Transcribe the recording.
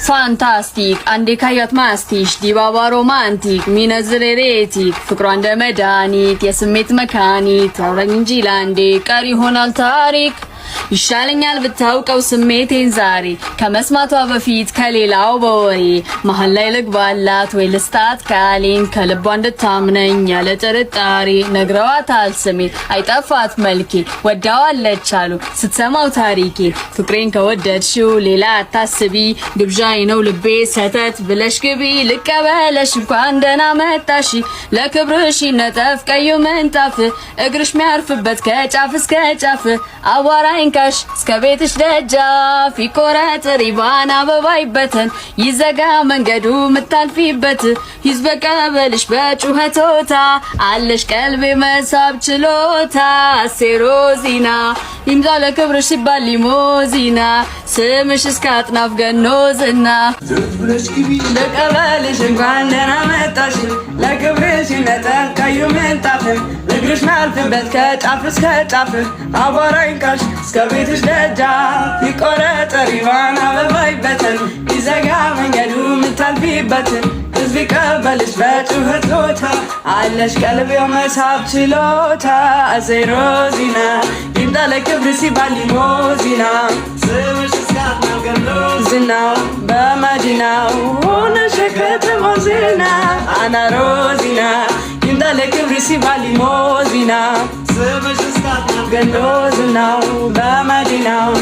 ፋንታስቲክ አንዴ ካያት ማስቲሽ ዲባባ ሮማንቲክ ሚነዝር ኤሬቲክ ፍቅሯ እንደ መድኃኒት የስሜት መካኒት አውራኝ እንጂ ላንዴ ቀሪ ይሆናል ታሪክ ይሻለኛል ብታውቀው ስሜቴን ዛሬ ከመስማቷ በፊት ከሌላው በወሬ መሀል ላይ ልግባላት ወይ ልስታት ካሌን ከልቧ እንድታምነኝ ያለ ጥርጣሬ ነግረዋታል ስሜ አይጠፋት መልኬ ወዳዋለች አሉ ስትሰማው ታሪኬ ፍቅሬን ከወደድሽው ሌላ አታስቢ ግብዣይ ነው ልቤ ሰተት ብለሽ ግቢ ልቀበለሽ እንኳን ደህና መጣሽ ለክብርሽ ነጠፍ ቀዩ ምንጣፍ እግርሽ ሚያርፍበት ከጫፍ እስከ ጫፍ አዋራኝ ካሽ እስከ ቤትሽ ደጃፍ ይቆረጥ ሪባን አበባ ይበተን ይዘጋ መንገዱ ምታልፊበት ይዝበቀበልሽ በጩኸቶታ አለሽ ቀልቤ መሳብ ችሎታ ሴሮዚና ይምዛ ለክብርሽ ሲባል ሊሞዚና ስምሽ እስከ አጥናፍ ገኖዝና ብለሽ ግቢ ልቀበልሽ እንኳን ደህና መጣሽ ለክብርሽ ነጠፍ ቀዩ ምንጣፍ እግርሽ ሚያልፍበት ከጫፍ እስከ ጫፍ አቧራኝ ካልሽ እስከ ቤትሽ ደጃፍ ይቆረጥ ሪባን አበባ ይበተን ይዘጋ መንገዱ ምታልፊበት ህዝብ ይቀበልሽ በጩኸቶታ አለሽ ቀልብ የመሳብ ችሎታ ዜሮዚና ይምጣ ለክብርሽ ሲባል ሊሞዚና ስምሽ እስከ አጥናፍ ገኖዝናው በመዲናው ሆነሽ የከተማው ዜና አና ሮዚና ይምጣ ለክብርሽ ሲባል ሊሞዚና ስምሽ እስከ አጥናፍ ገኖዝናው በመዲናው